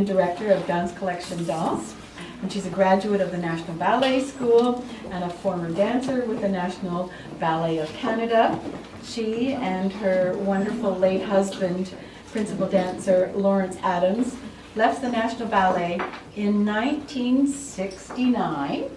and director of Dance Collection Danse, and she's a graduate of the National Ballet School and a former dancer with the National Ballet of Canada. She and her wonderful late husband, principal dancer Lawrence Adams, left the National Ballet in 1969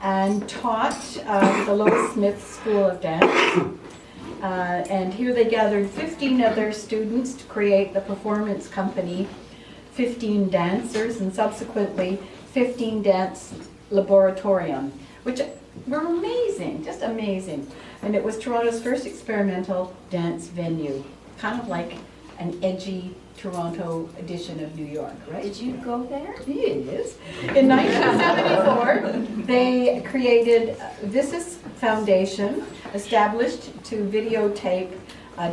and taught the Lois Smith School of Dance. And here they gathered 15 other students to create the performance company, 15 dancers, and subsequently 15 Dance Laboratorium, which were amazing, just amazing. And it was Toronto's first experimental dance venue, kind of like an edgy Toronto edition of New York, right? Did you go there? Yes. In 1974, they created Visis Foundation, established to videotape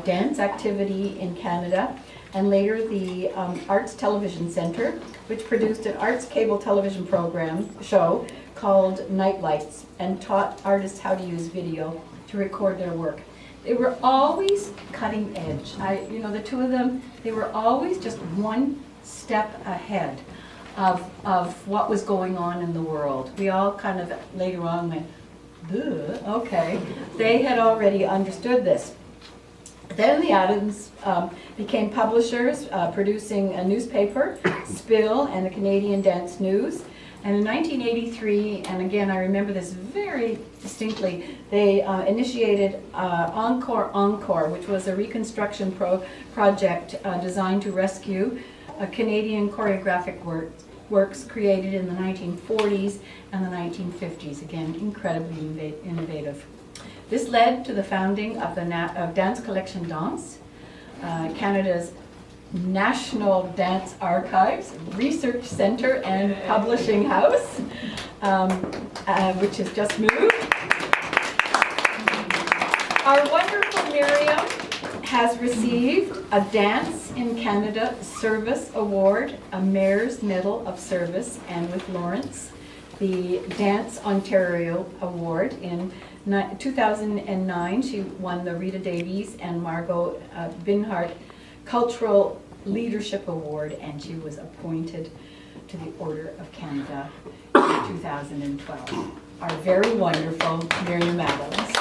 dance activity in Canada, and later the Arts Television Centre, which produced an arts cable television show called Nightlights, and taught artists how to use video to record their work. They were always cutting edge. The two of them, they were always just one step ahead of what was going on in the world. We all kind of later on went, "Duh, okay." They had already understood this. Then the Adams became publishers, producing a newspaper, Spill, and the Canadian Dance News. And in 1983, and again I remember this very distinctly, they initiated Encore, which was a reconstruction project designed to rescue Canadian choreographic works created in the 1940s and the 1950s. Again, incredibly innovative. This led to the founding of Dance Collection Danse, Canada's National Dance Archives, Research Centre and Publishing House, which has just moved. Our wonderful Miriam has received a Dance in Canada Service Award, a Mayor's Medal of Service, and with Lawrence, the Dance Ontario Award. In 2009, she won the Rita Davies and Margot Binhart Cultural Leadership Award, and she was appointed to the Order of Canada in 2012. Our very wonderful Miriam Adams.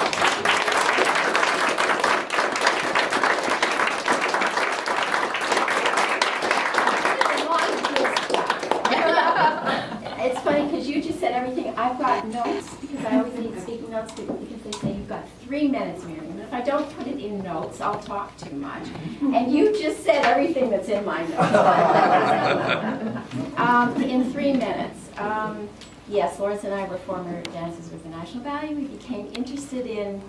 It's funny because you just said everything. I've got notes because I always need speaking notes because they say you've got 3 minutes, Miriam. And if I don't put it in notes, I'll talk too much. And you just said everything that's in my notes. In 3 minutes. Yes, Lawrence and I were former dancers with the National Ballet. We became interested in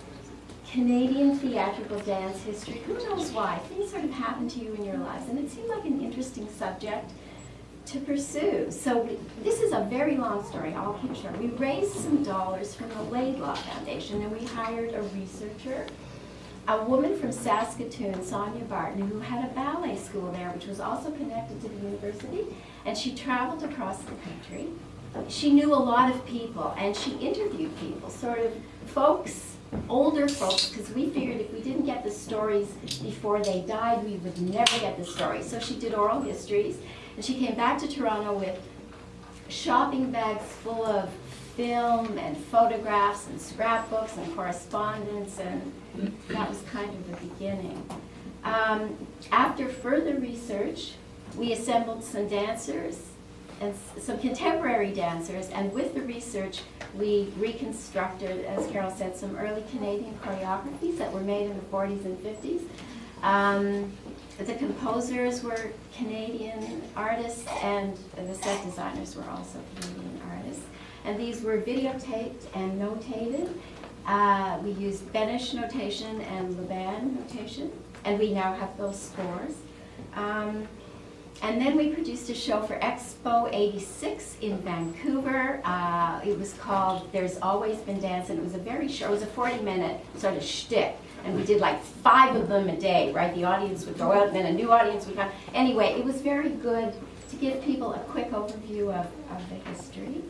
Canadian theatrical dance history. Who knows why? Things sort of happen to you in your lives, and it seemed like an interesting subject to pursue. So this is a very long story. I'll keep it short. We raised some dollars from the Laidlaw Foundation, and we hired a researcher, a woman from Saskatoon, Sonia Barton, who had a ballet school there, which was also connected to the university, and she traveled across the country. She knew a lot of people, and she interviewed people, sort of folks, older folks, because we figured if we didn't get the stories before they died, we would never get the stories. So she did oral histories, and she came back to Toronto with shopping bags full of film and photographs and scrapbooks and correspondence, and that was kind of the beginning. After further research, we assembled some dancers and some contemporary dancers, and with the research, we reconstructed, as Carol said, some early Canadian choreographies that were made in the 40s and 50s. The composers were Canadian artists, and the set designers were also Canadian artists. And these were videotaped and notated. We used Benish notation and Laban notation, and we now have those scores. And then we produced a show for Expo 86 in Vancouver. It was called There's Always Been Dance, and it was a very short, it was a 40-minute sort of shtick. And we did like 5 of them a day, right? The audience would go out, and then a new audience would come. Anyway, it was very good to give people a quick overview of the history.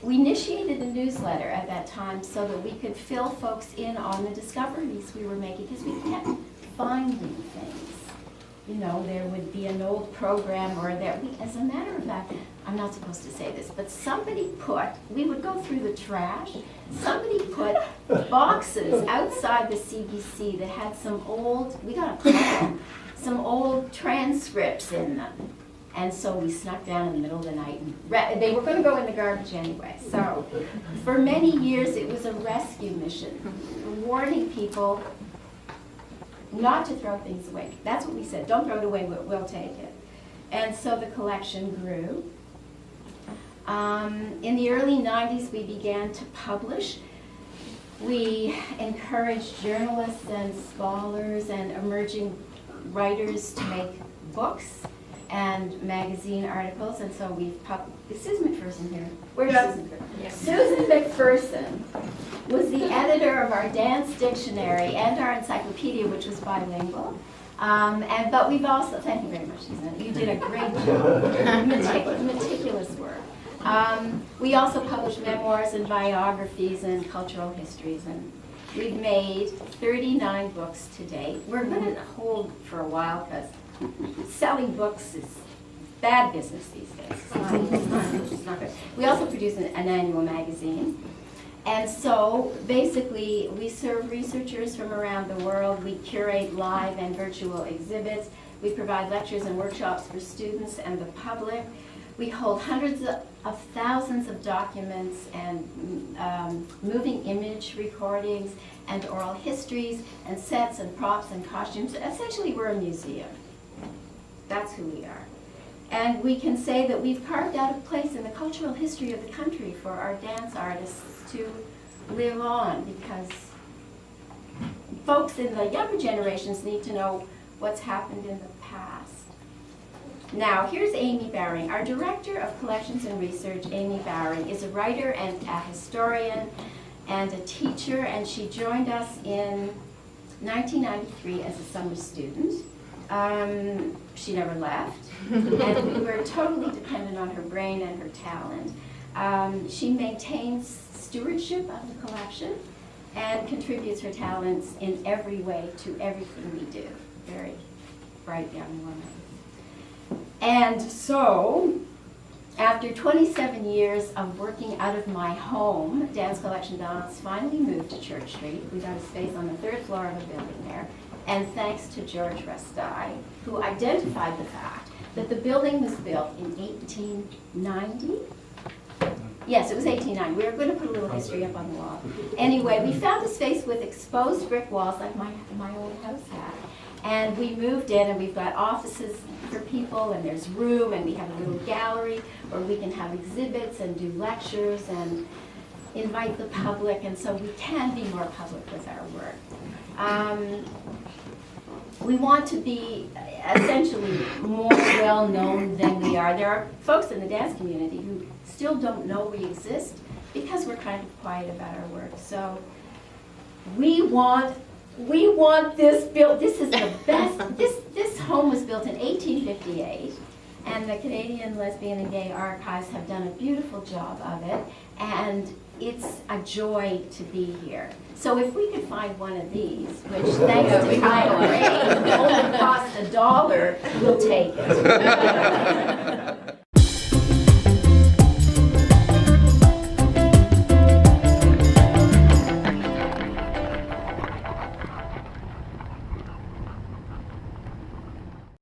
We initiated a newsletter at that time so that we could fill folks in on the discoveries we were making, because we kept finding things. you know, there would be an old program, or that we, as a matter of fact, I'm not supposed to say this, but somebody put, we would go through the trash, somebody put boxes outside the CBC that had some old, we got a call, some old transcripts in them. And so we snuck down in the middle of the night, and they were going to go in the garbage anyway. So for many years it was a rescue mission, warning people not to throw things away. That's what we said, don't throw it away, we'll take it. And so the collection grew. In the early 90s we began to publish. We encouraged journalists and scholars and emerging writers to make books and magazine articles, and so we've is Susan McPherson here? Where's Susan McPherson? Yes. Susan McPherson was the editor of our dance dictionary and our encyclopedia, which was bilingual. But we've also, thank you very much, Susan, you did a great job, meticulous work. We also published memoirs and biographies and cultural histories, and we've made 39 books to date. We're going to hold for a while because selling books is bad business these days. It's not good. We also produce an annual magazine. And so basically we serve researchers from around the world. We curate live and virtual exhibits. We provide lectures and workshops for students and the public. We hold hundreds of thousands of documents and moving image recordings and oral histories and sets and props and costumes. Essentially, we're a museum. That's who we are. And we can say that we've carved out a place in the cultural history of the country for our dance artists to live on, because folks in the younger generations need to know what's happened in the past. Now, here's Amy Bowering. Our Director of Collections and Research, Amy Bowering, is a writer and a historian and a teacher, and she joined us in 1993 as a summer student. She never left, and we were totally dependent on her brain and her talent. She maintains stewardship of the collection and contributes her talents in every way to everything we do. Very bright young woman. And so, after 27 years of working out of my home, Dance Collection Dance finally moved to Church Street. We got a space on the 3rd floor of a building there. And thanks to George Restai, who identified the fact that the building was built in 1890. Yes, it was 1890. We were going to put a little history up on the wall. Anyway, we found a space with exposed brick walls like my old house had. And we moved in, and we've got offices for people, and there's room, and we have a little gallery where we can have exhibits and do lectures and invite the public, and so we can be more public with our work. We want to be essentially more well-known than we are. There are folks in the dance community who still don't know we exist because we're kind of quiet about our work. So we want this built. This is the best. This home was built in 1858, and the Canadian Lesbian and Gay Archives have done a beautiful job of it, and it's a joy to be here. So if we could find one of these, which thanks to Kyle Ray only cost $1, we'll take it.